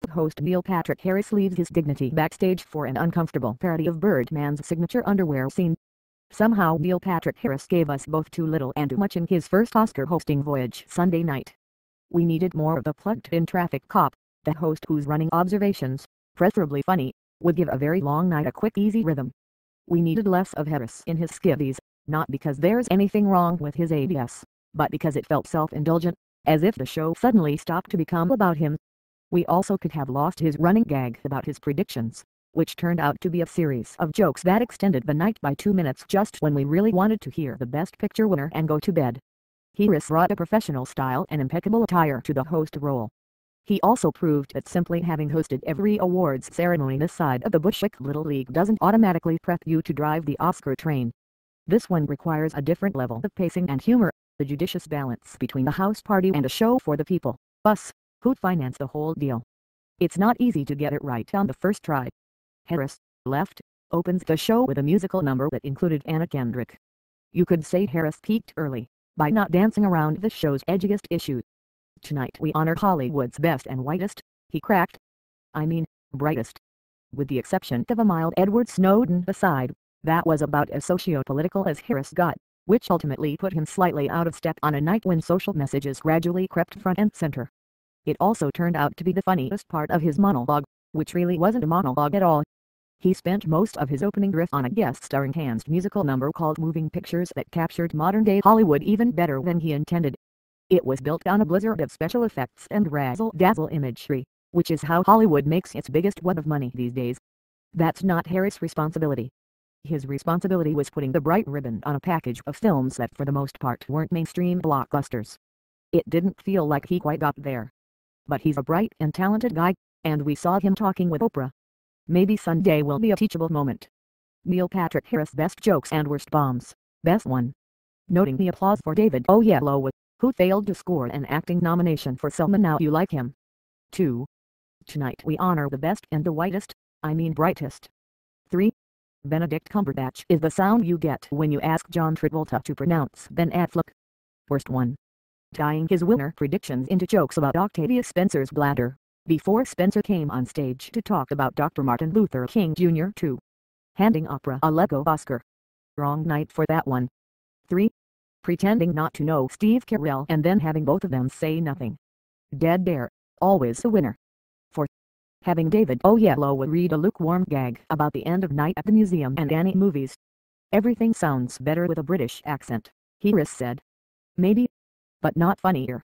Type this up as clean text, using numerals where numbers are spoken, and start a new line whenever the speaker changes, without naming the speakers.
host Neil Patrick Harris leaves his dignity backstage for an uncomfortable parody of Birdman's signature underwear scene. Somehow Neil Patrick Harris gave us both too little and too much in his first Oscar hosting Voyage Sunday night. We needed more of the plugged-in traffic cop, the host whose running observations, preferably funny, would give a very long night a quick easy rhythm. We needed less of Harris in his skivvies, not because there's anything wrong with his ADS, but because it felt self-indulgent, as if the show suddenly stopped to become about him. We also could have lost his running gag about his predictions, which turned out to be a series of jokes that extended the night by 2 minutes just when we really wanted to hear the Best Picture winner and go to bed. Harris brought a professional style and impeccable attire to the host role. He also proved that simply having hosted every awards ceremony this side of the Bushwick Little League doesn't automatically prep you to drive the Oscar train. This one requires a different level of pacing and humor, the judicious balance between the house party and a show for the people, us, who'd finance the whole deal. It's not easy to get it right on the first try. Harris, left, opens the show with a musical number that included Anna Kendrick. You could say Harris peaked early, by not dancing around the show's edgiest issue. Tonight we honor Hollywood's best and whitest, he cracked. I mean, brightest. With the exception of a mild Edward Snowden aside, that was about as socio-political as Harris got, which ultimately put him slightly out of step on a night when social messages gradually crept front and center. It also turned out to be the funniest part of his monologue, which really wasn't a monologue at all. He spent most of his opening riff on a guest-starring Hans's musical number called Moving Pictures that captured modern-day Hollywood even better than he intended. It was built on a blizzard of special effects and razzle-dazzle imagery, which is how Hollywood makes its biggest wad of money these days. That's not Harris' responsibility. His responsibility was putting the bright ribbon on a package of films that for the most part weren't mainstream blockbusters. It didn't feel like he quite got there. But he's a bright and talented guy, and we saw him talking with Oprah. Maybe Sunday will be a teachable moment. Neil Patrick Harris Best Jokes and Worst Bombs, Best 1. Noting the applause for David Oyelowo, who failed to score an acting nomination for Selma Now You Like Him. 2. Tonight we honor the best and the whitest, I mean brightest. 3. Benedict Cumberbatch is the sound you get when you ask John Travolta to pronounce Ben Affleck. Worst 1. Tying his winner predictions into jokes about Octavia Spencer's bladder, before Spencer came on stage to talk about Dr. Martin Luther King Jr. 2. Handing Oprah a Lego Oscar. Wrong night for that one. 3. Pretending not to know Steve Carell and then having both of them say nothing. Dead air, always a winner. 4. Having David Oyelowo read a lukewarm gag about the end of Night at the Museum and Annie movies. Everything sounds better with a British accent, Harris said. Maybe, but not funnier.